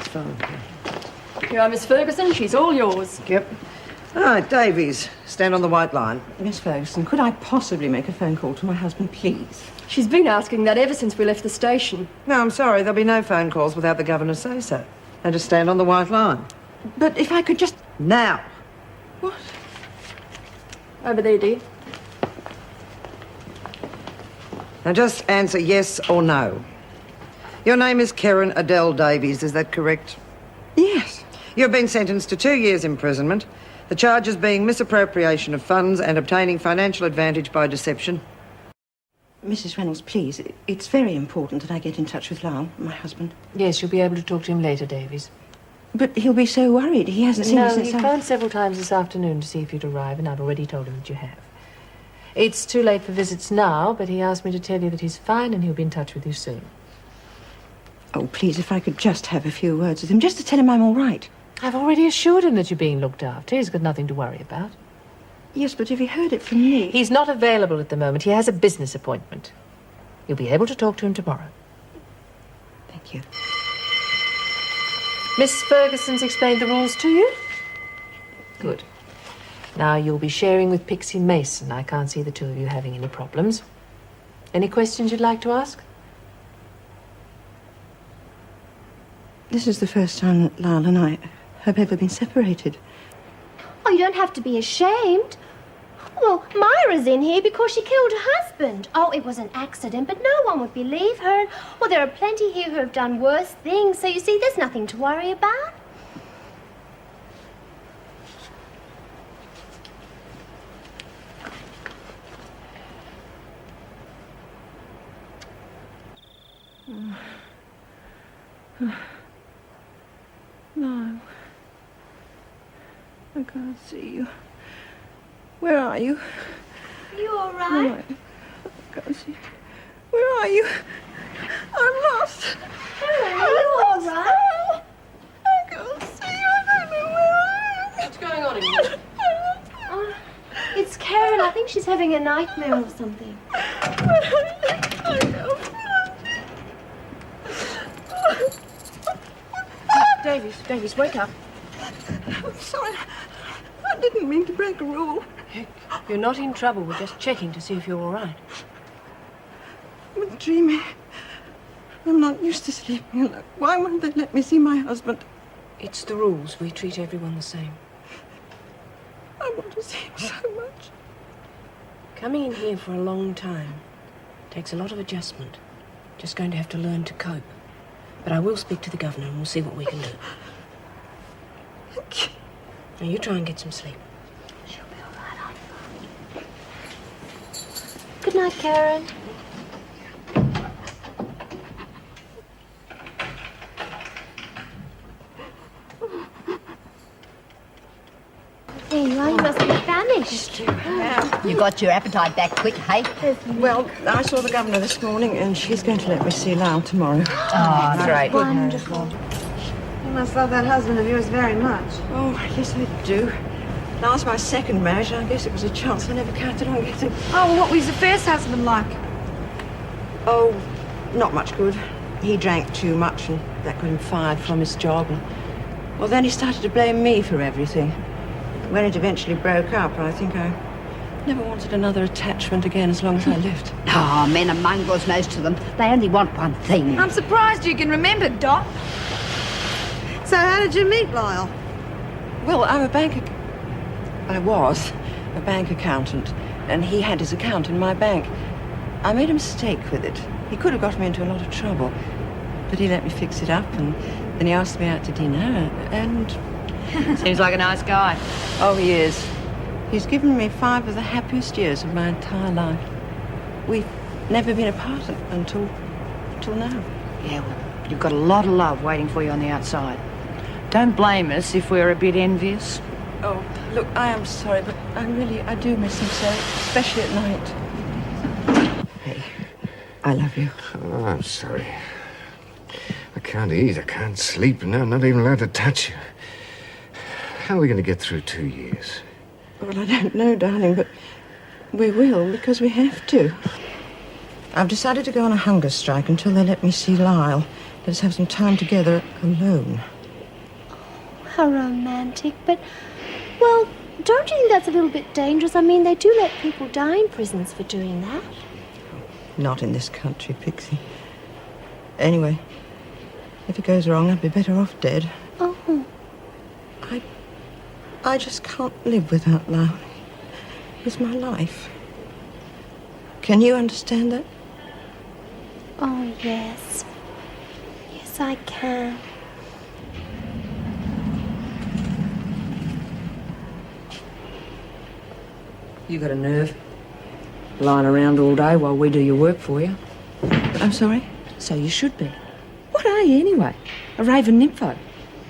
phone. Here are Miss Ferguson. She's all yours. Yep. All right, Davies, stand on the white line. Miss Ferguson, could I possibly make a phone call to my husband, please? She's been asking that ever since we left the station. No, I'm sorry, there'll be no phone calls without the governor's say-so. Now just stand on the white line. But if I could just... Now. What? Over there, dear. Now just answer yes or no. Your name is Kerryn Adele Davies, is that correct? Yes. You've been sentenced to 2 years' imprisonment. The charges being misappropriation of funds and obtaining financial advantage by deception. Mrs. Reynolds, please, it's very important that I get in touch with Lyle, my husband. Yes, you'll be able to talk to him later, Davies. But he'll be so worried. He hasn't seen me since... No, he phoned several times this afternoon to see if you'd arrive, and I've already told him that you have. It's too late for visits now, but he asked me to tell you that he's fine and he'll be in touch with you soon. Oh, please, if I could just have a few words with him, just to tell him I'm all right. I've already assured him that you're being looked after. He's got nothing to worry about. Yes, but if he heard it from me... He's not available at the moment. He has a business appointment. You'll be able to talk to him tomorrow. Thank you. Miss Ferguson's explained the rules to you? Good. Now you'll be sharing with Pixie Mason. I can't see the two of you having any problems. Any questions you'd like to ask? This is the first time that Lyle and I have ever been separated. Oh, you don't have to be ashamed. Well, Myra's in here because she killed her husband. Oh, it was an accident, but no one would believe her. Well, there are plenty here who have done worse things, so you see, there's nothing to worry about. No. I can't see you. Where are you? You all right? No, I can't see you. Where are you? I'm lost. Kerryn, are you all right? I can't see you. I don't know where I am. What's going on in here? Oh, it's Kerryn. I think she's having a nightmare or something. I know. Davies, wake up. I'm sorry. I didn't mean to break a rule. You're not in trouble. We're just checking to see if you're all right. I'm dreaming. I'm not used to sleeping alone. Why won't they let me see my husband? It's the rules. We treat everyone the same. I want to see him so much. Coming in here for a long time takes a lot of adjustment. Just going to have to learn to cope. But I will speak to the governor and we'll see what we can do. Thank you. Now you try and get some sleep. She'll be all right. Good night, Kerryn. There you are. You must be famished. You got your appetite back quick, hey? Well, I saw the governor this morning and she's going to let me see Lyle tomorrow. Oh, great. Wonderful. You must love that husband of yours very much. Oh, yes, I do. Lyle's my second marriage. I guess it was a chance I never counted on getting. Oh, what was the first husband like? Oh, not much good. He drank too much and that got him fired from his job. And, well, then he started to blame me for everything. When it eventually broke up, I think I never wanted another attachment again as long as I lived. Oh, men are mongrels, most of them. They only want one thing. I'm surprised you can remember, Dot. So how did you meet Lyle? Well, I was a bank accountant, and he had his account in my bank. I made a mistake with it. He could have got me into a lot of trouble, but he let me fix it up, and then he asked me out to dinner, and... Seems like a nice guy. Oh, he is. He's given me 5 of the happiest years of my entire life. We've never been apart until now. Yeah, well, you've got a lot of love waiting for you on the outside. Don't blame us if we're a bit envious. Oh, look, I am sorry, but I do miss him so, especially at night. Hey, I love you. Oh, I'm sorry. I can't eat, I can't sleep, and now I'm not even allowed to touch you. How are we going to get through 2 years? Well, I don't know, darling, but we will, because we have to. I've decided to go on a hunger strike until they let me see Lyle. Let us have some time together alone. How romantic, but, well, don't you think that's a little bit dangerous? I mean, they do let people die in prisons for doing that. Not in this country, Pixie. Anyway, if it goes wrong, I'd be better off dead. Oh. I just can't live without Lyle. It's my life. Can you understand that? Oh, yes. Yes, I can. You got a nerve. Lying around all day while we do your work for you. I'm sorry? So you should be. What are you anyway? A raven nympho?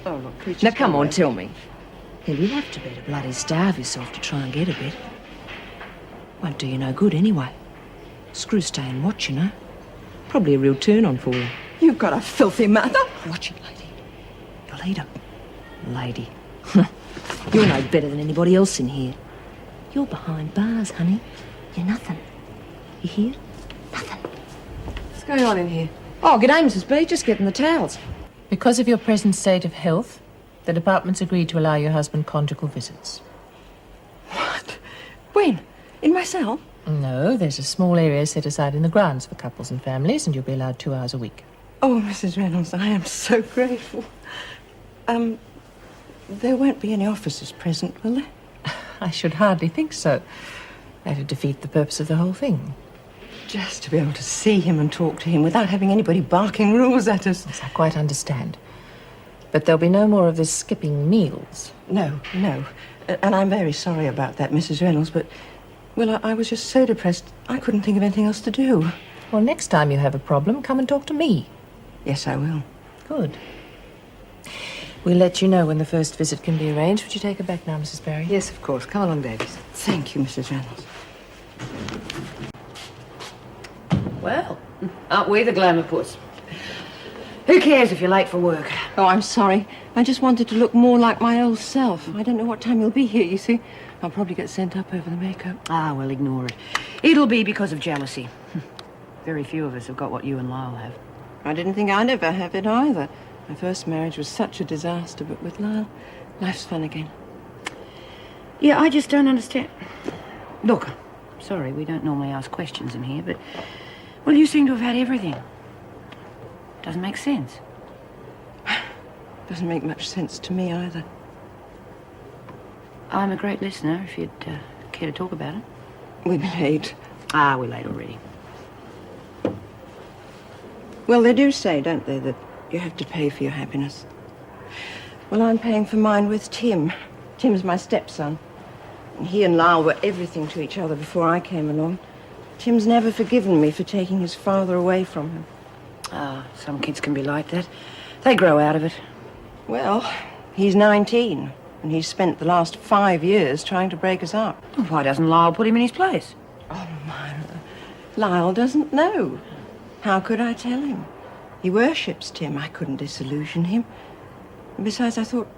Oh, look, preachers Now come don't on, wait. tell me. Hell, you have to be to bloody starve yourself to try and get a bit. Won't do you no good anyway. Screw staying watch, you know. Probably a real turn-on for you. You've got a filthy mother. Watch it, lady. Your leader. Lady. You're no better than anybody else in here. You're behind bars, honey. You're nothing. You hear? Nothing. What's going on in here? Oh, good day, Mrs. B. Just getting the towels. Because of your present state of health, the department's agreed to allow your husband conjugal visits. What? When? In my cell? No, there's a small area set aside in the grounds for couples and families, and you'll be allowed 2 hours a week. Oh, Mrs. Reynolds, I am so grateful. There won't be any officers present, will there? I should hardly think so. That'd defeat the purpose of the whole thing. Just to be able to see him and talk to him without having anybody barking rules at us. Yes, I quite understand. But there'll be no more of this skipping meals. No. And I'm very sorry about that, Mrs. Reynolds, but, well, I was just so depressed, I couldn't think of anything else to do. Well, next time you have a problem, come and talk to me. Yes, I will. Good. We'll let you know when the first visit can be arranged. Would you take her back now, Mrs. Barry? Yes, of course. Come along, Davies. Thank you, Mrs. Reynolds. Well, aren't we the glamour puss? Who cares if you're late for work? Oh, I'm sorry. I just wanted to look more like my old self. I don't know what time you'll be here, you see. I'll probably get sent up over the makeup. Ah, well, ignore it. It'll be because of jealousy. Very few of us have got what you and Lyle have. I didn't think I'd ever have it either. My first marriage was such a disaster, but with Lyle, life's fun again. Yeah, I just don't understand. Look, sorry, we don't normally ask questions in here, but, well, you seem to have had everything. Doesn't make sense. Doesn't make much sense to me either. I'm a great listener, if you'd care to talk about it. We've been late. Ah, we're late already. Well, they do say, don't they, that you have to pay for your happiness. Well, I'm paying for mine with Tim. Tim's my stepson. And he and Lyle were everything to each other before I came along. Tim's never forgiven me for taking his father away from him. Ah, some kids can be like that. They grow out of it. Well, he's 19, and he's spent the last 5 years trying to break us up. Why doesn't Lyle put him in his place? Oh, Myra, Lyle doesn't know. How could I tell him? He worships Tim. I couldn't disillusion him. And besides, I thought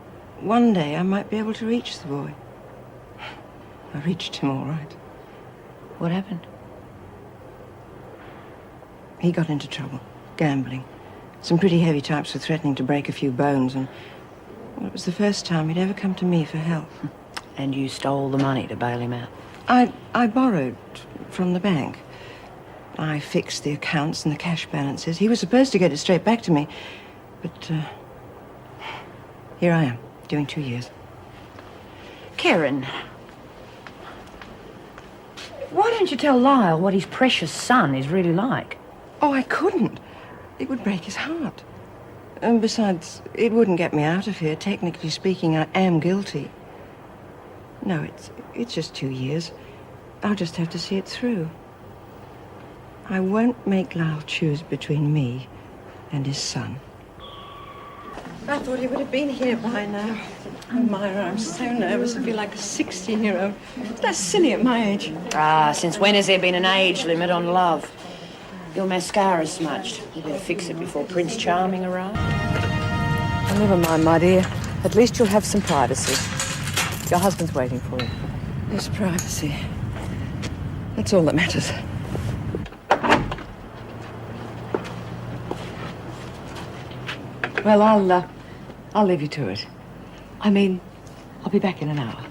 one day I might be able to reach the boy. I reached him all right. What happened? He got into trouble, gambling. Some pretty heavy types were threatening to break a few bones, and well, it was the first time he'd ever come to me for help. And you stole the money to bail him out? I borrowed from the bank. I fixed the accounts and the cash balances. He was supposed to get it straight back to me, but here I am, doing 2 years. Kerryn, why don't you tell Lyle what his precious son is really like? Oh, I couldn't. It would break his heart. And besides, it wouldn't get me out of here. Technically speaking, I am guilty. No, it's just 2 years. I'll just have to see it through. I won't make Lyle choose between me and his son. I thought he would have been here by now. Oh, Myra, I'm so nervous. I feel like a 16-year-old. That's silly at my age. Ah, since when has there been an age limit on love? Your mascara's smudged. You better fix it before Prince Charming arrives. Oh, never mind, my dear. At least you'll have some privacy. Your husband's waiting for you. There's privacy. That's all that matters. Well, I'll leave you to it. I mean, I'll be back in an hour.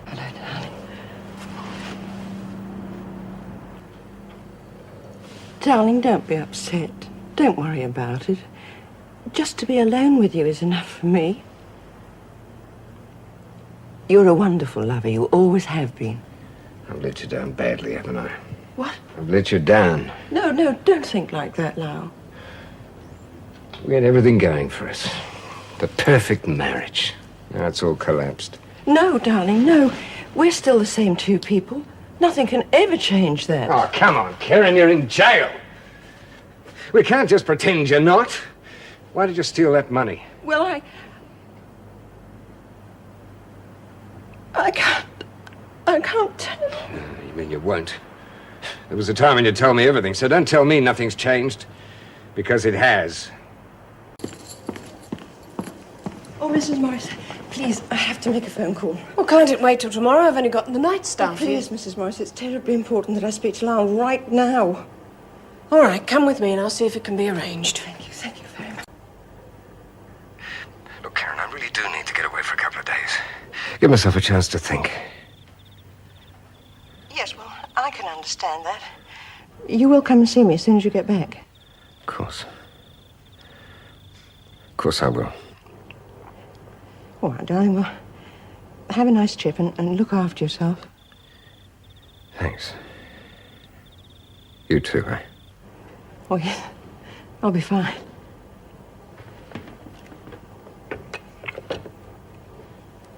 Hello, darling. Darling, don't be upset. Don't worry about it. Just to be alone with you is enough for me. You're a wonderful lover. You always have been. I've let you down badly, haven't I? What? I've let you down. No, don't think like that, Lyle. We had everything going for us. The perfect marriage. Now it's all collapsed. No, darling, no. We're still the same two people. Nothing can ever change that. Oh, come on, Kerryn, you're in jail. We can't just pretend you're not. Why did you steal that money? Well, I can't tell. You mean you won't? There was a time when you told me everything, so don't tell me nothing's changed. Because it has. Oh, Mrs. Morris, please, I have to make a phone call. Well, can't it wait till tomorrow? I've only got the night staff here. Please, Mrs. Morris, it's terribly important that I speak to Lyle right now. All right, come with me and I'll see if it can be arranged. Thank you very much. Look, Kerryn, I really do need to get away for a couple of days. Give myself a chance to think. Yes, well, I can understand that. You will come and see me as soon as you get back. Of course. Of course I will. All right, darling, well, have a nice trip and look after yourself. Thanks. You too, eh? Oh, yes. I'll be fine.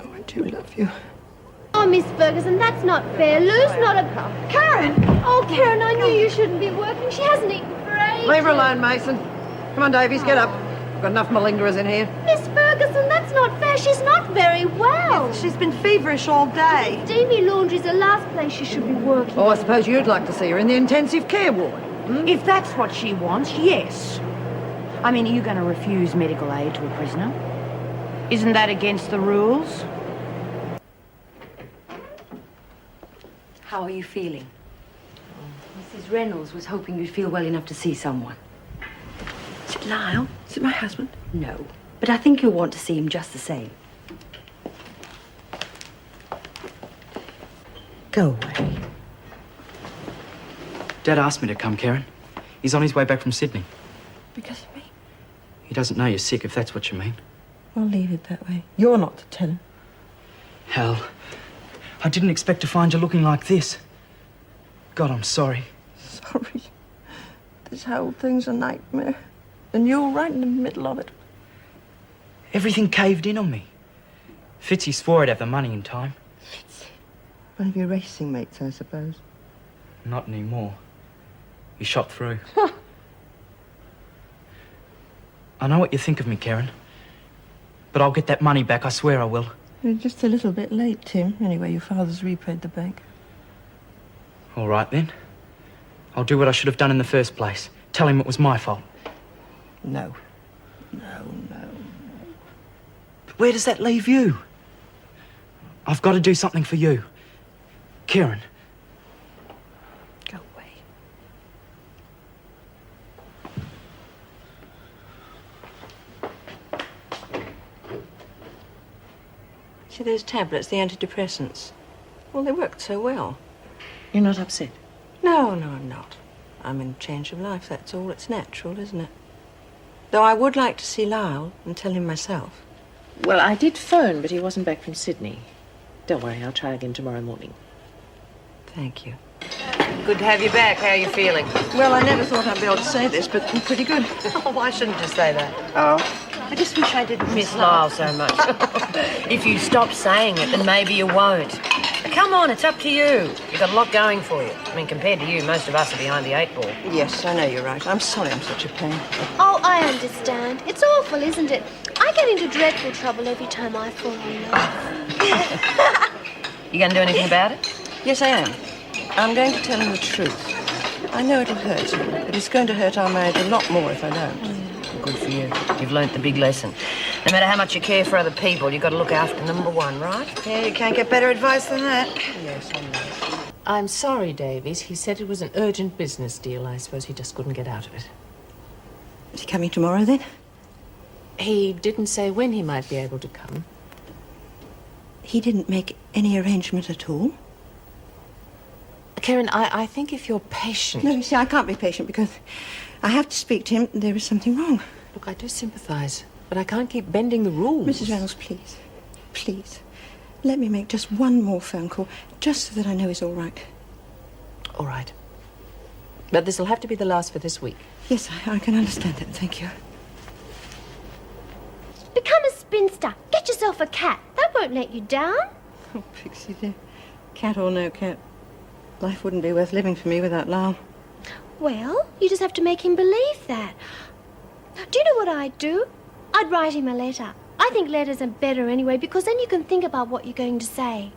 Oh, I do love you. Oh, Miss Ferguson, that's not fair. Lou's not a... Kerryn! Oh, Kerryn, I knew you shouldn't be working. She hasn't eaten for ages. Leave her alone, Mason. Come on, Davies, get up. Got enough malingerers in here. Miss Ferguson, that's not fair. She's not very well. She's been feverish all day. Stevie Laundry's the last place she should be working. Oh, I suppose you'd like to see her in the intensive care ward. If that's what she wants, yes. I mean, are you going to refuse medical aid to a prisoner? Isn't that against the rules? How are you feeling? Mrs. Reynolds was hoping you'd feel well enough to see someone. Is it Lyle? Is it my husband? No, but I think you'll want to see him just the same. Go away. Dad asked me to come, Kerryn. He's on his way back from Sydney. Because of me? He doesn't know you're sick, if that's what you mean. Well, leave it that way. You're not to tell him. Hell, I didn't expect to find you looking like this. God, I'm sorry. Sorry. This whole thing's a nightmare. And you're right in the middle of it. Everything caved in on me. Fitzy swore he'd have the money in time. One of your racing mates, I suppose. Not anymore. He shot through. I know what you think of me, Kerryn. But I'll get that money back, I swear I will. You're just a little bit late, Tim. Anyway, your father's repaid the bank. All right, then. I'll do what I should have done in the first place. Tell him it was my fault. No. But where does that leave you? I've got to do something for you. Kerryn. Go away. See those tablets, the antidepressants? Well, they worked so well. You're not upset? No, I'm not. I'm in change of life, that's all. It's natural, isn't it? Though I would like to see Lyle and tell him myself. Well, I did phone, but he wasn't back from Sydney. Don't worry, I'll try again tomorrow morning. Thank you. Good to have you back. How are you feeling? Well, I never thought I'd be able to say this, but I'm pretty good. Oh, why shouldn't you say that? Oh, I just wish I didn't Miss Lyle so much. If you stop saying it, then maybe you won't. Come on, it's up to you. You've got a lot going for you. I mean, compared to you, most of us are behind the 8 ball. Yes, I know you're right. I'm sorry I'm such a pain. Oh, I understand. It's awful, isn't it? I get into dreadful trouble every time I fall in love. You going to do anything about it? Yes, I am. I'm going to tell him the truth. I know it'll hurt him, but it's going to hurt our marriage a lot more if I don't. Good for you. You've learnt the big lesson. No matter how much you care for other people, you've got to look after number one, right? Yeah, you can't get better advice than that. Yes, I know. I'm sorry, Davies. He said it was an urgent business deal. I suppose he just couldn't get out of it. Is he coming tomorrow, then? He didn't say when he might be able to come. He didn't make any arrangement at all? Kerryn, I think if you're patient... No, you see, I can't be patient because I have to speak to him. There is something wrong. Look, I do sympathise, but I can't keep bending the rules. Mrs. Reynolds, please, please, let me make just one more phone call, just so that I know he's all right. All right. But this'll have to be the last for this week. Yes, I can understand that. Thank you. Become a spinster. Get yourself a cat. That won't let you down. Oh, Pixie dear. Cat or no cat, life wouldn't be worth living for me without Lyle. Well, you just have to make him believe that. Do you know what I'd do? I'd write him a letter. I think letters are better anyway, because then you can think about what you're going to say.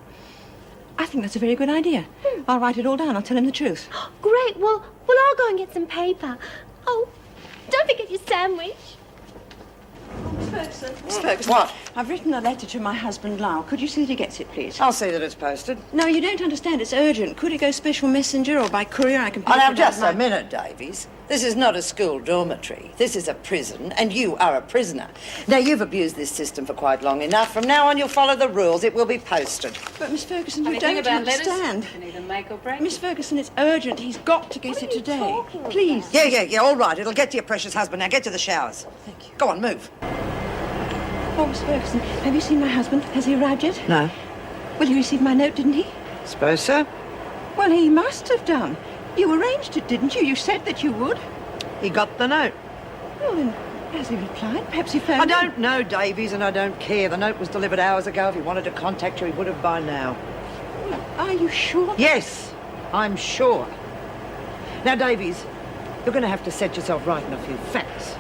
I think that's a very good idea. I'll write it all down. I'll tell him the truth. Great. Well, I'll go and get some paper. Oh, don't forget your sandwich. Miss Ferguson. What? I've written a letter to my husband, Lyle. Could you see that he gets it, please? I'll see that it's posted. No, you don't understand. It's urgent. Could it go special messenger or by courier? I can pay Oh, now, for it just out a minute, Davies. This is not a school dormitory. This is a prison, and you are a prisoner. Now, you've abused this system for quite long enough. From now on, you'll follow the rules. It will be posted. But, Miss Ferguson, you don't understand. You can either make or break. Miss Ferguson, it's urgent. He's got to get it today. Please. Yeah, all right. It'll get to your precious husband. Now, get to the showers. Thank you. Go on, move. Oh, Miss Ferguson, have you seen my husband? Has he arrived yet? No. Well, he received my note, didn't he? Suppose so. Well, he must have done. You arranged it, didn't you? You said that you would. He got the note. Well, then, has he replied? Perhaps he phoned I don't know, Davies, and I don't care. The note was delivered hours ago. If he wanted to contact you, he would have by now. Well, are you sure? Yes, I'm sure. Now, Davies, you're going to have to set yourself right in a few facts.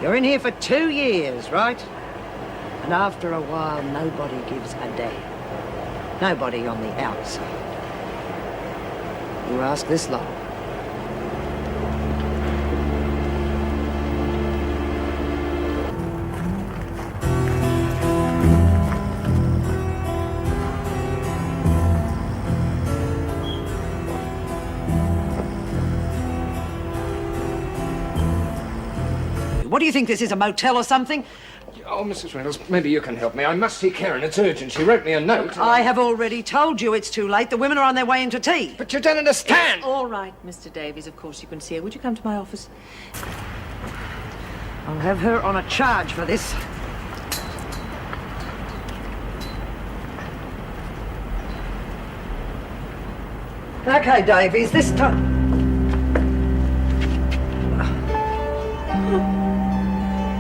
You're in here for 2 years, right? And after a while, nobody gives a damn. Nobody on the outside. You ask this lot. What do you think this is, a motel or something? Oh, Mrs. Reynolds, maybe you can help me. I must see Kerryn. It's urgent. She wrote me a note. I have already told you it's too late. The women are on their way into tea. But you don't understand. All right, Mr. Davies, of course you can see her. Would you come to my office? I'll have her on a charge for this. Okay, Davies, this time...